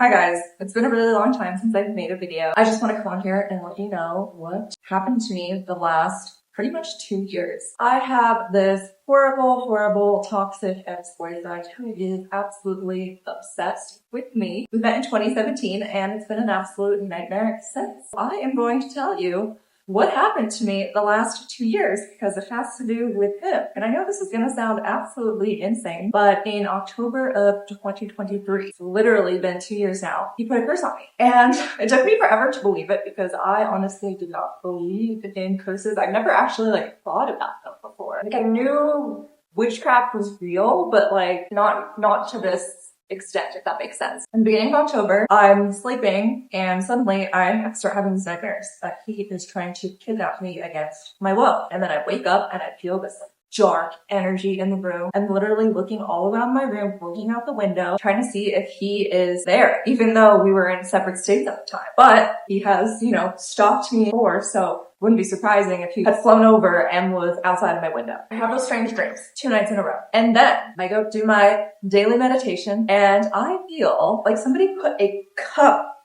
Hi guys, it's been a really long time since I've made a video. I just want to come on here and let you know what happened to me the last pretty much 2 years. I have this horrible, toxic ex-boyfriend who is absolutely obsessed with me. We met in 2017 and it's been an absolute nightmare since. I am going to tell you what happened to me the last 2 years because it has to do with him. And I know this is going to sound absolutely insane, but in October of 2023, it's literally been 2 years now, he put a curse on me. And it took me forever to believe it because I honestly did not believe in curses. I've never actually thought about them before. I knew witchcraft was real, but not to this extent, if that makes sense. In the beginning of October, I'm sleeping and suddenly I start having these nightmares that he is trying to kidnap me against my will. And then I wake up and I feel this dark energy in the room. I'm literally looking all around my room, looking out the window, trying to see if he is there, even though we were in separate states at the time. But he has, stalked me before, so wouldn't be surprising if he had flown over and was outside of my window. I have those strange dreams 2 nights in a row. And then I go do my daily meditation and I feel like somebody put a cup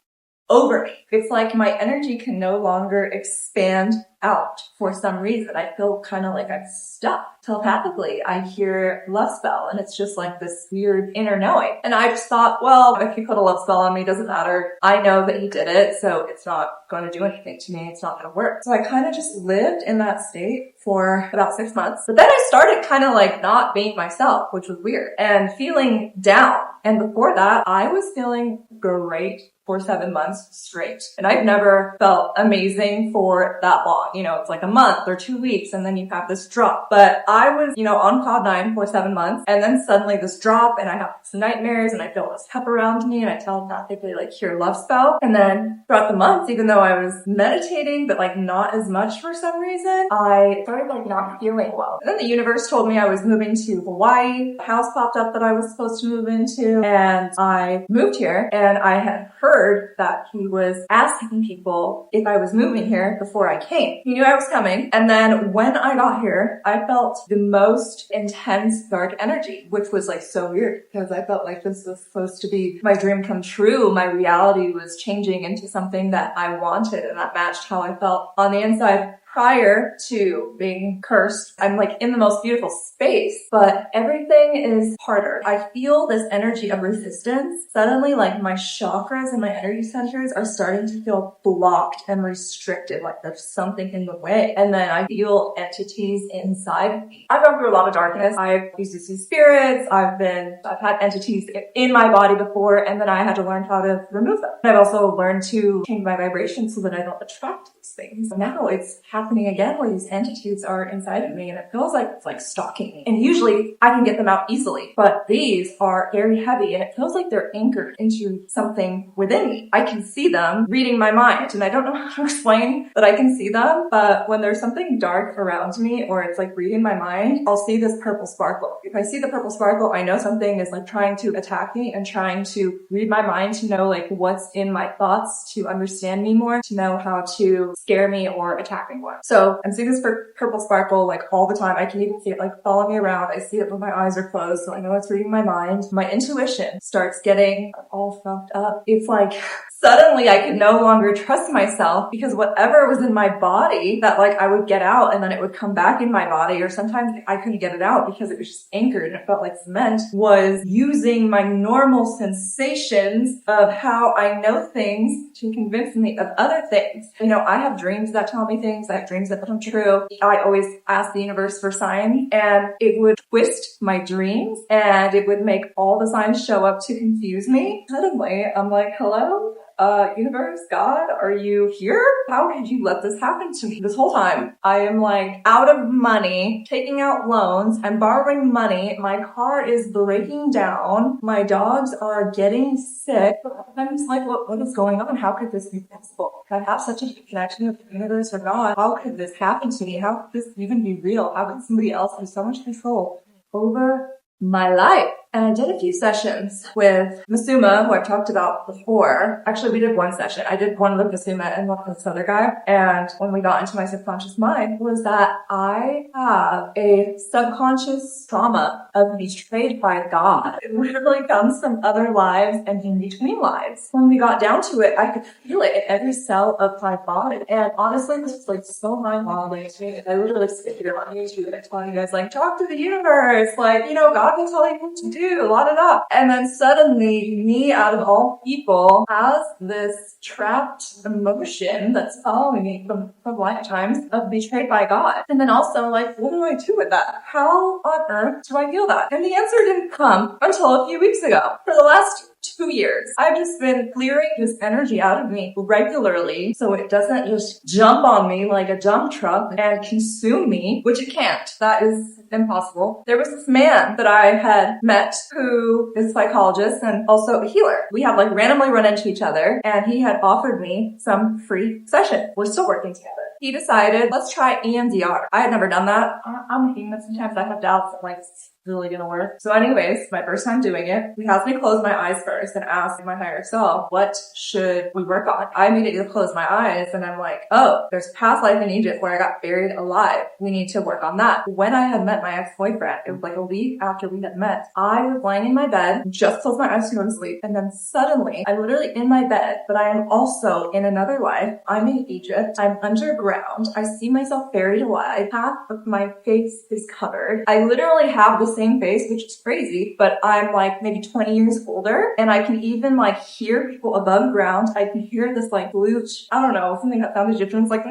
over me. It's like my energy can no longer expand out for some reason. I feel kind of like I'm stuck. Telepathically, I hear love spell and it's just like this weird inner knowing. And I just thought, well, if he put a love spell on me, it doesn't matter. I know that he did it, so it's not going to do anything to me. It's not going to work. So I kind of just lived in that state for about 6 months. But then I started kind of not being myself, which was weird, and feeling down. And before that, I was feeling great for 7 months straight. And I've never felt amazing for that long. It's like a month or 2 weeks and then you have this drop. But I was, on cloud 9 for 7 months and then suddenly this drop and I have some nightmares and I feel this pep around me and I telepathically hear love spell. And then throughout the months, even though I was meditating, but not as much for some reason, I started not feeling well. And then the universe told me I was moving to Hawaii. A house popped up that I was supposed to move into and I moved here and I had heard that he was asking people if I was moving here before I came. He knew I was coming. And then when I got here, I felt the most intense dark energy, which was so weird because I felt like this was supposed to be my dream come true. My reality was changing into something that I wanted and that matched how I felt on the inside. Prior to being cursed, I'm in the most beautiful space, but everything is harder. I feel this energy of resistance. Suddenly, my chakras and my energy centers are starting to feel blocked and restricted, there's something in the way. And then I feel entities inside me. I've gone through a lot of darkness. I've used to see spirits. I've had entities in my body before, and then I had to learn how to remove them. I've also learned to change my vibration so that I don't attract these things. Now it's happening again where these entities are inside of me and it feels like it's stalking me. And usually I can get them out easily, but these are very heavy and it feels like they're anchored into something within me. I can see them reading my mind and I don't know how to explain that I can see them, but when there's something dark around me or it's reading my mind, I'll see this purple sparkle. If I see the purple sparkle, I know something is trying to attack me and trying to read my mind to know what's in my thoughts, to understand me more, to know how to scare me or attack me more. So I'm seeing this purple sparkle all the time. I can even see it follow me around. I see it when my eyes are closed, so I know it's reading my mind. My intuition starts getting all fucked up. It's suddenly I could no longer trust myself because whatever was in my body that I would get out and then it would come back in my body, or sometimes I couldn't get it out because it was just anchored and it felt like cement, was using my normal sensations of how I know things to convince me of other things. I have dreams that tell me things. I have dreams that come true. I always ask the universe for signs and it would twist my dreams and it would make all the signs show up to confuse me. Suddenly I'm hello? Universe, God, are you here? How could you let this happen to me? This whole time, I am out of money, taking out loans, I'm borrowing money, my car is breaking down, my dogs are getting sick. I'm just what is going on? How could this be possible? I have such a connection with the universe or God. How could this happen to me? How could this even be real? How could somebody else have so much control over my life? And I did a few sessions with Masuma, who I've talked about before. Actually, we did one session. I did one with Masuma and one with this other guy. And when we got into my subconscious mind was that I have a subconscious trauma of betrayed by God. It literally comes from other lives and in between lives. When we got down to it, I could feel it in every cell of my body. And honestly, this was like so mind-boggling to me. I literally sit here on YouTube and telling you guys like, talk to the universe. Like, you know, God will tell you what to do, la da da. And then suddenly, me out of all people has this trapped emotion that's following me from lifetimes of betrayed by God. And then also like, what do I do with that? How on earth do I feel that? And the answer didn't come until a few weeks ago. For the last 2 years, I've just been clearing this energy out of me regularly so it doesn't just jump on me like a dump truck and consume me, which it can't. That is impossible. There was this man that I had met who is a psychologist and also a healer. We have like randomly run into each other and he had offered me some free session. We're still working together. He decided, let's try EMDR. I had never done that. I'm a human. Sometimes I have doubts that like it's really gonna work. So anyways, my first time doing it, he has me close my eyes first and ask my higher self, what should we work on? I immediately close my eyes and I'm like, oh, there's a past life in Egypt where I got buried alive. We need to work on that. When I had met my ex-boyfriend, it was like a week after we had met, I was lying in my bed, just closed my eyes to go to sleep. And then suddenly, I'm literally in my bed, but I am also in another life. I'm in Egypt. I'm underground. I see myself buried alive. Half of my face is covered. I literally have the same face, which is crazy, but I'm like maybe 20 years older and I can even like hear people above ground. I can hear this like blue, I don't know, something that sounds Egyptian. It's like,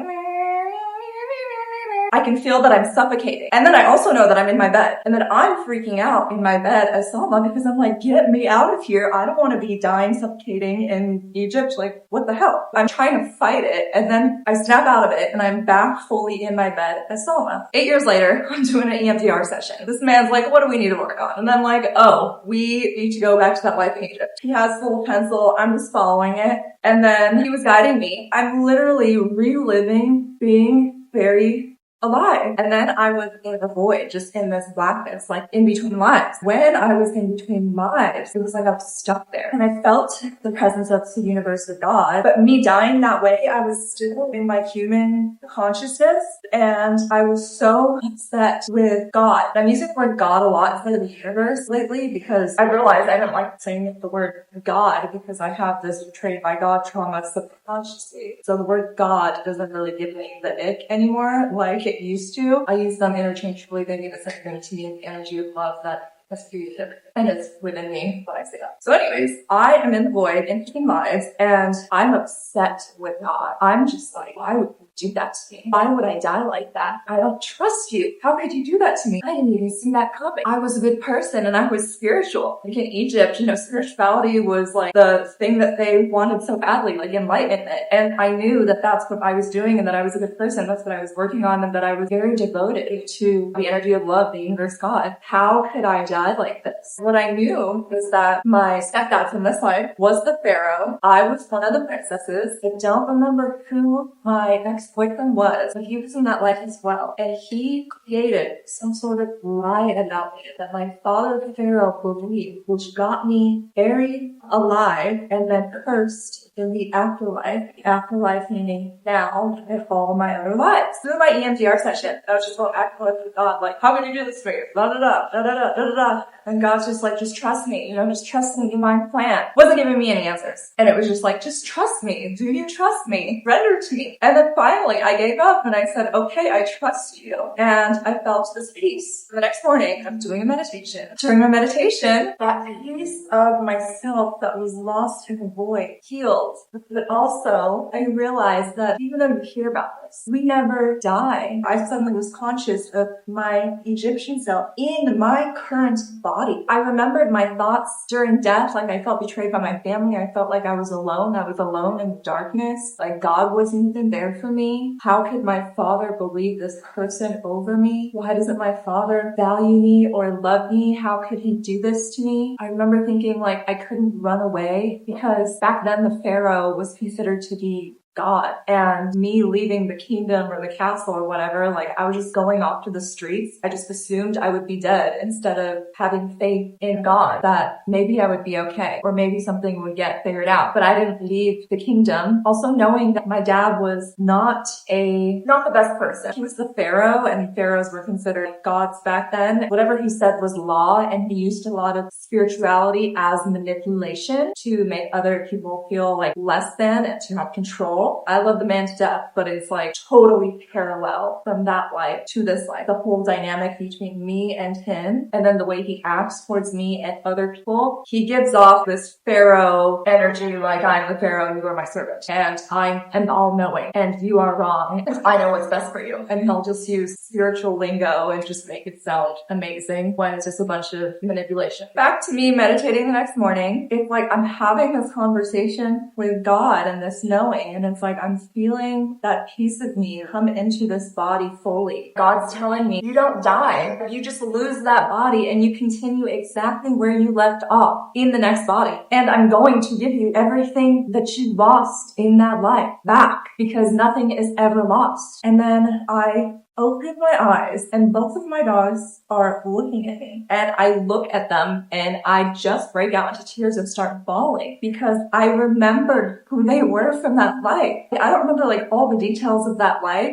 I can feel that I'm suffocating. And then I also know that I'm in my bed. And then I'm freaking out in my bed as Salma because I'm like, get me out of here. I don't want to be dying, suffocating in Egypt. Like, what the hell? I'm trying to fight it. And then I snap out of it and I'm back fully in my bed as Salma. 8 years later, I'm doing an EMDR session. This man's like, what do we need to work on? And I'm like, oh, we need to go back to that life in Egypt. He has a little pencil. I'm just following it. And then he was guiding me. I'm literally reliving being very alive. And then I was in a void, just in this blackness, like in between lives. When I was in between lives, it was like I was stuck there. And I felt the presence of the universe of God. But me dying that way, I was still in my human consciousness. And I was so upset with God. And I'm using the word God a lot instead of the universe lately because I realized I don't like saying the word God because I have this betrayed by God trauma subconsciously. So the word God doesn't really give me the ick anymore like it used to. I use them interchangeably. They mean the same thing to me in the energy of love that has created and it's within me when I say that. So anyways, I am in the void in between lives and I'm upset with God. I'm just like, why would you do that to me? Why would I die like that? I don't trust you. How could you do that to me? I didn't even see that coming. I was a good person and I was spiritual. Like in Egypt, you know, spirituality was like the thing that they wanted so badly, like enlightenment. And I knew that that's what I was doing and that I was a good person. That's what I was working on and that I was very devoted to the energy of love, the universe, God. How could I die like this? What I knew was that my stepdad from this life was the pharaoh. I was one of the princesses. I don't remember who my ex-boyfriend was, but he was in that life as well. And he created some sort of lie about me that my father, the pharaoh, believed, which got me buried alive and then cursed in the afterlife. The afterlife meaning now and all my other lives. Through my EMDR session, I was just going back and forth with God, like, how can you do this for you? Da da da da da da da da. And God's just like, just trust me, you know, just trust me in my plan. Wasn't giving me any answers. And it was just like, just trust me. Do you trust me? Render to me. And then finally I gave up and I said, okay, I trust you. And I felt this peace. The next morning, I'm doing a meditation. During my meditation, that piece of myself that was lost in the void healed. But also, I realized that even though you hear about this, we never die. I suddenly was conscious of my Egyptian self in my current body. I remembered my thoughts during death, like I felt betrayed by my family. I felt like I was alone. I was alone in darkness. Like God wasn't even there for me. How could my father believe this person over me? Why doesn't my father value me or love me? How could he do this to me? I remember thinking like I couldn't run away because back then the pharaoh was considered to be God. And me leaving the kingdom or the castle or whatever, like I was just going off to the streets. I just assumed I would be dead instead of having faith in God that maybe I would be okay or maybe something would get figured out. But I didn't leave the kingdom. Also knowing that my dad was not the best person. He was the pharaoh, and pharaohs were considered gods back then. Whatever he said was law, and he used a lot of spirituality as manipulation to make other people feel like less than and to have control. I love the man to death, but it's like totally parallel from that life to this life. The whole dynamic between me and him, and then the way he acts towards me and other people. He gives off this pharaoh energy, like I'm the pharaoh, you are my servant, and I am all-knowing, and you are wrong, and I know what's best for you. And he'll just use spiritual lingo and just make it sound amazing when it's just a bunch of manipulation. Back to me meditating the next morning. It's like I'm having this conversation with God and this knowing, and it's like I'm feeling that piece of me come into this body fully. God's telling me, you don't die. You just lose that body and you continue exactly where you left off in the next body. And I'm going to give you everything that you lost in that life back, because nothing is ever lost. And then I open my eyes and both of my dogs are looking at me, and I look at them and I just break out into tears and start bawling because I remembered who they were from that life. I don't remember like all the details of that life,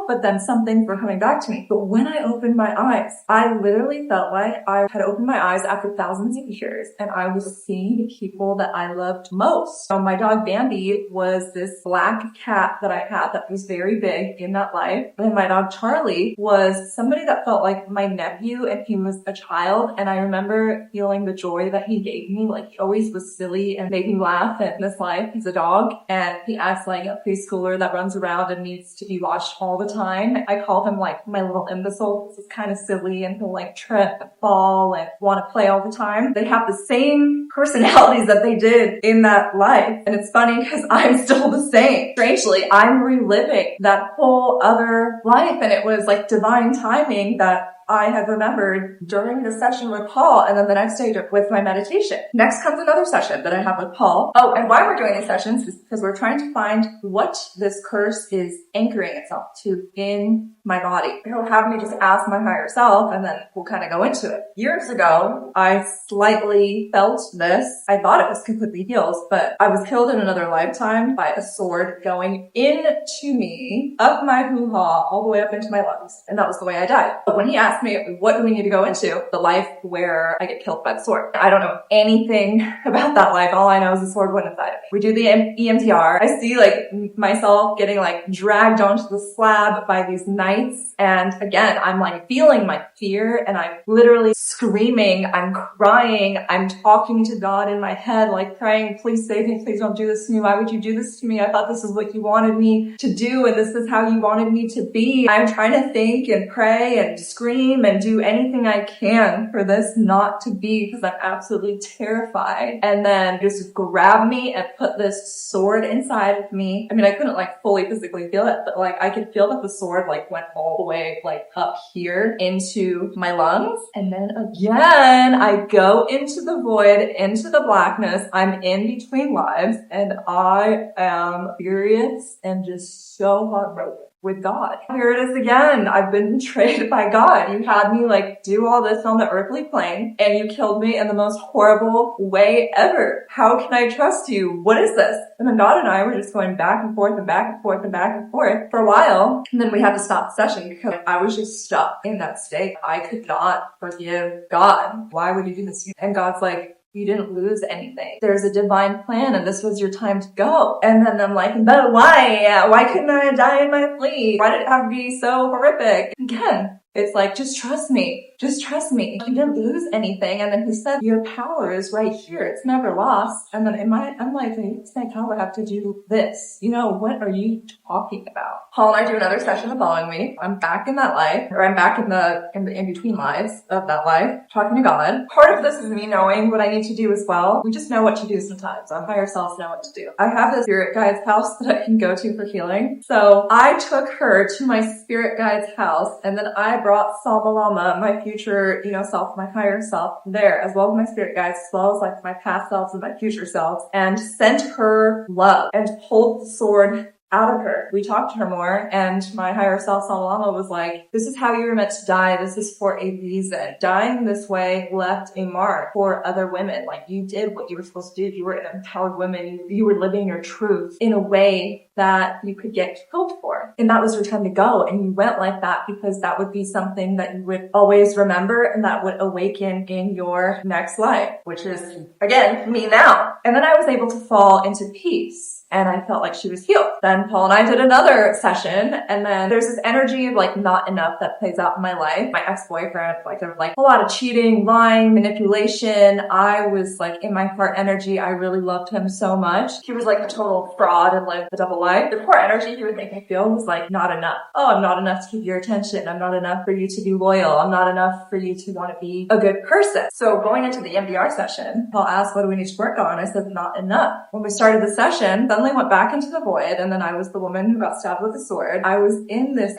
but then some things were coming back to me. But when I opened my eyes, I literally felt like I had opened my eyes after thousands of years and I was seeing the people that I loved most. So my dog Baddie was this black cat that I had that was very big in that life. And my dog Charlie was somebody that felt like my nephew, and he was a child, and I remember feeling the joy that he gave me. Like, he always was silly and made me laugh in this life. He's a dog, and he acts like a preschooler that runs around and needs to be watched all the time. I call him like my little imbecile because he's kind of silly and he'll like trip and fall and want to play all the time. They have the same personalities that they did in that life, and it's funny because I'm still the same. Strangely, I'm reliving that whole other life, and it was like divine timing that I had remembered during the session with Paul, and then the next day with my meditation. Next comes another session that I have with Paul. Oh, and why we're doing these sessions is because we're trying to find what this curse is anchoring itself to in my body. He'll have me just ask my higher self, and then we'll kind of go into it. Years ago, I slightly felt this. I thought it was completely healed, but I was killed in another lifetime by a sword going into me, up my hoo-ha, all the way up into my lungs. And that was the way I died. But when he asked me, what do we need to go into? The life where I get killed by the sword. I don't know anything about that life. All I know is the sword went inside. We do the EMDR. I see like myself getting like dragged onto the slab by these knights. And again, I'm like feeling my fear, and I'm literally screaming. I'm crying. I'm talking to God in my head, like praying, please save me. Please don't do this to me. Why would you do this to me? I thought this is what you wanted me to do, and this is how you wanted me to be. I'm trying to think and pray and scream and do anything I can for this not to be, because I'm absolutely terrified. And then just grab me and put this sword inside of me. I mean, I couldn't like fully physically feel it, but like I could feel that the sword like went all the way like up here into my lungs. And then again, I go into the void, into the blackness. I'm in between lives, and I am furious and just so heartbroken with God. Here it is again. I've been betrayed by God. You had me like do all this on the earthly plane, and you killed me in the most horrible way ever. How can I trust you? What is this? And then God and I were just going back and forth and back and forth and back and forth for a while. And then we had to stop the session because I was just stuck in that state. I could not forgive God. Why would you do this? And God's like, you didn't lose anything. There's a divine plan, and this was your time to go. And then I'm like, but why? Why couldn't I die in my sleep? Why did it have to be so horrific? Again, it's like, just trust me. Just trust me. You didn't lose anything. And then he said, your power is right here. It's never lost. And then I'm like, what's my power have to do this? What are you talking about? Paul and I do another session the following week. I'm back in that life, or I'm back in the in-between lives of that life, talking to God. Part of this is me knowing what I need to do as well. We just know what to do sometimes. Our higher selves know what to do. I have this spirit guide's house that I can go to for healing. So I took her to my spirit guide's house, and then I brought TheSalmaLlama, my future, self, my higher self there, as well as my spirit guides, as well as like my past selves and my future selves, and sent her love and hold the sword out of her. We talked to her more, and my higher self, TheSalmaLlama, was like, this is how you were meant to die. This is for a reason. Dying this way left a mark for other women. Like, you did what you were supposed to do. You were an empowered woman. You were living your truth in a way that you could get killed for. And that was your time to go. And you went like that because that would be something that you would always remember and that would awaken in your next life, which is, again, me now. And then I was able to fall into peace. And I felt like she was healed. Then Paul and I did another session, and then there's this energy of like not enough that plays out in my life. My ex-boyfriend, like there was like a lot of cheating, lying, manipulation. I was like in my heart energy. I really loved him so much. He was like a total fraud and like the double life. The core energy he would make me feel was like not enough. Oh, I'm not enough to keep your attention. I'm not enough for you to be loyal. I'm not enough for you to want to be a good person. So going into the MDR session, Paul asked, what do we need to work on? I said, not enough. When we started the session, suddenly went back into the void, and then I was the woman who got stabbed with a sword. I was in this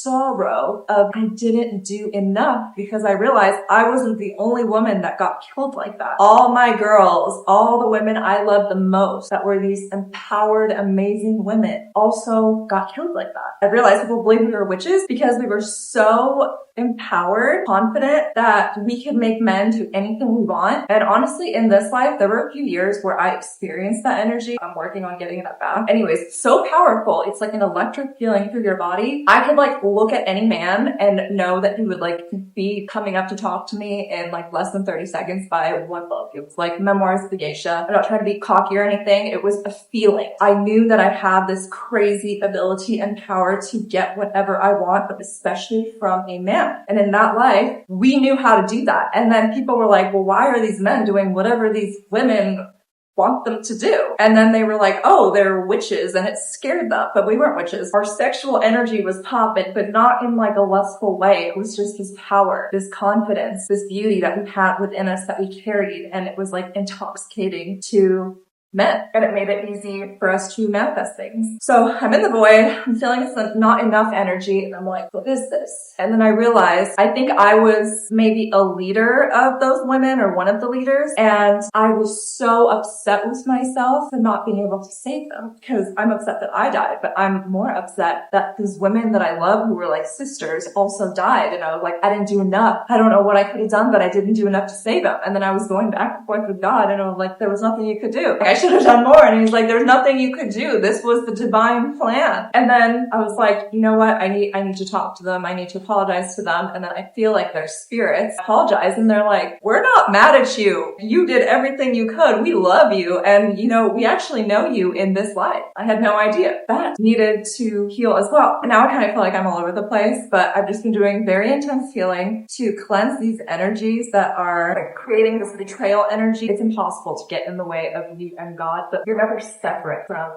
sorrow of I didn't do enough because I realized I wasn't the only woman that got killed like that. All my girls, all the women I loved the most that were these empowered, amazing women also got killed like that. I realized people believed we were witches because we were so empowered, confident that we could make men do anything we want. And honestly, in this life, there were a few years where I experienced that energy. I'm working on getting that back. Anyways, so powerful. It's like an electric feeling through your body. I could like look at any man and know that he would like be coming up to talk to me in like less than 30 seconds by one look. It was like Memoirs of the Geisha. I'm not trying to be cocky or anything. It was a feeling. I knew that I had this crazy ability and power to get whatever I want, but especially from a man. And in that life, we knew how to do that. And then people were like, well, why are these men doing whatever these women want them to do? And then they were like, oh, they're witches, and it scared them. But we weren't witches. Our sexual energy was popping, but not in like a lustful way. It was just this power, this confidence, this beauty that we had within us that we carried. And it was like intoxicating to men, and it made it easy for us to manifest things. So I'm in the void, I'm feeling some not enough energy, and I'm like, what is this? And then I realized, I think I was maybe a leader of those women or one of the leaders, and I was so upset with myself for not being able to save them because I'm upset that I died, but I'm more upset that these women that I love who were like sisters also died, and I was like, I didn't do enough. I don't know what I could have done, but I didn't do enough to save them. And then I was going back and forth with God, and I was like, there was nothing you could do. Like, I should have done more. And he's like, there's nothing you could do. This was the divine plan. And then I was like, you know what? I need to talk to them. I need to apologize to them. And then I feel like their spirits apologize. And they're like, we're not mad at you. You did everything you could. We love you. And you know, we actually know you in this life. I had no idea. That needed to heal as well. And now I kind of feel like I'm all over the place, but I've just been doing very intense healing to cleanse these energies that are like creating this betrayal energy. It's impossible to get in the way of you and God, but you're never separate from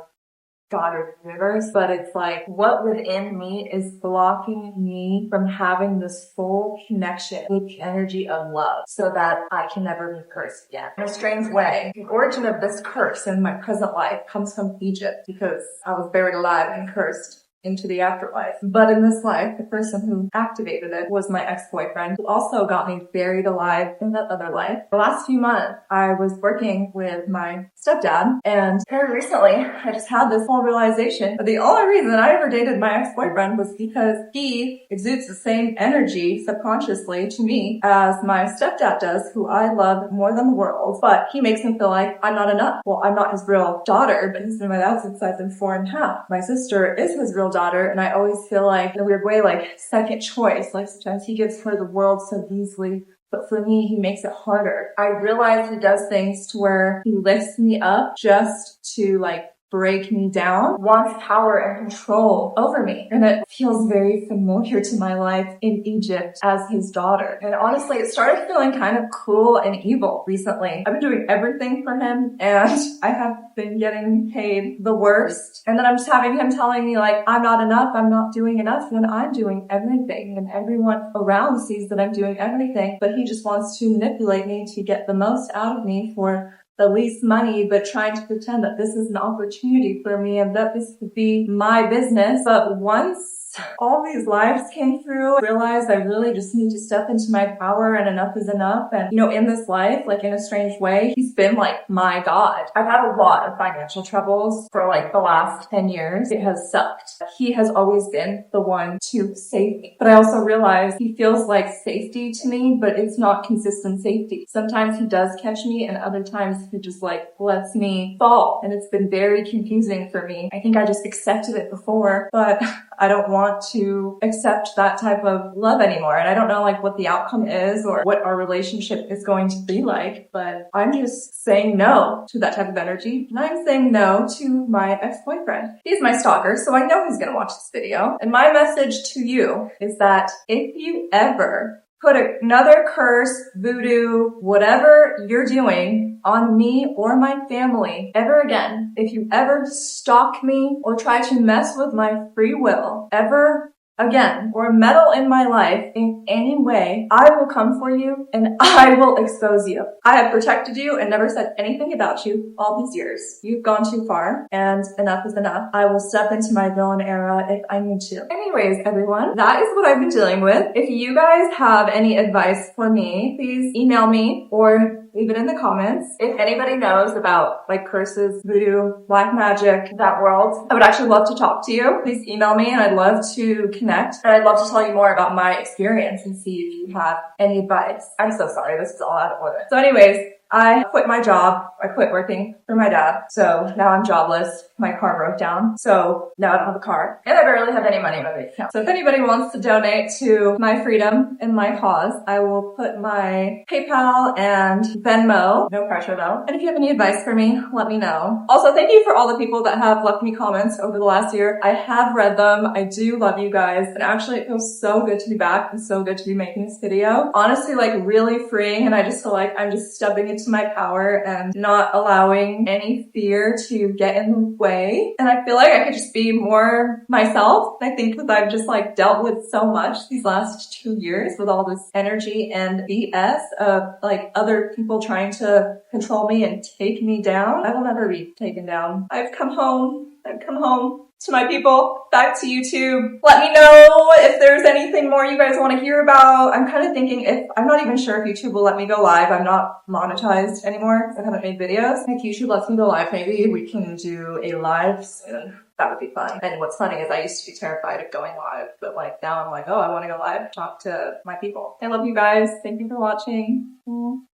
God or the universe. But it's like what within me is blocking me from having this full connection with the energy of love so that I can never be cursed again. In a strange way, the origin of this curse in my present life comes from Egypt because I was buried alive and cursed into the afterlife. But in this life, the person who activated it was my ex-boyfriend, who also got me buried alive in that other life. The last few months, I was working with my stepdad, and very recently, I just had this whole realization that the only reason I ever dated my ex-boyfriend was because he exudes the same energy subconsciously to me as my stepdad does, who I love more than the world, but he makes me feel like I'm not enough. Well, I'm not his real daughter, but he's been my dad since I've been 4.5. My sister is his real daughter, and I always feel like in a weird way like second choice. Like sometimes he gives her the world so easily, but for me he makes it harder. I realize he does things to where he lifts me up just to like break me down, wants power and control over me. And it feels very familiar to my life in Egypt as his daughter. And honestly, it started feeling kind of cool and evil recently. I've been doing everything for him, and I have been getting paid the worst. And then I'm just having him telling me like, I'm not enough, I'm not doing enough, when I'm doing everything. And everyone around sees that I'm doing everything, but he just wants to manipulate me to get the most out of me for the least money, but trying to pretend that this is an opportunity for me and that this could be my business. But once all these lives came through, I realized I really just need to step into my power and enough is enough. And, you know, in this life, like in a strange way, he's been like my God. I've had a lot of financial troubles for like the last 10 years. It has sucked. He has always been the one to save me. But I also realize he feels like safety to me, but it's not consistent safety. Sometimes he does catch me and other times he just like lets me fall. And it's been very confusing for me. I think I just accepted it before, but I don't want to accept that type of love anymore. And I don't know like what the outcome is or what our relationship is going to be like, but I'm just saying no to that type of energy. And I'm saying no to my ex-boyfriend. He's my stalker, so I know he's gonna watch this video. And my message to you is that if you ever put another curse, voodoo, whatever you're doing on me or my family ever again, if you ever stalk me or try to mess with my free will ever again, or meddle in my life in any way, I will come for you and I will expose you. I have protected you and never said anything about you all these years. You've gone too far and enough is enough. I will step into my villain era if I need to. Anyways, everyone, that is what I've been dealing with. If you guys have any advice for me, please email me or leave it in the comments. If anybody knows about like curses, voodoo, black magic, that world, I would actually love to talk to you. Please email me and I'd love to connect. And I'd love to tell you more about my experience and see if you have any advice. I'm so sorry, this is all out of order. So anyways, I quit my job. I quit working for my dad. So now I'm jobless. My car broke down. So now I don't have a car. And I barely have any money in my bank account. So if anybody wants to donate to my freedom and my cause, I will put my PayPal and Venmo. No pressure though. And if you have any advice for me, let me know. Also, thank you for all the people that have left me comments over the last year. I have read them. I do love you guys. And actually it feels so good to be back and so good to be making this video. Honestly, like really freeing. And I just feel like I'm just stepping into my power and not allowing any fear to get in the way. And I feel like I could just be more myself. I think that I've just like dealt with so much these last 2 years with all this energy and BS of like other people trying to control me and take me down. I will never be taken down. I've come home. I've come home to my people, back to YouTube. Let me know if there's anything more you guys want to hear about. I'm kind of thinking I'm not even sure if YouTube will let me go live. I'm not monetized anymore. I haven't made videos. If YouTube lets me go live, maybe we can do a live soon. That would be fun. And what's funny is I used to be terrified of going live, but like now I'm like, oh, I want to go live, talk to my people. I love you guys. Thank you for watching.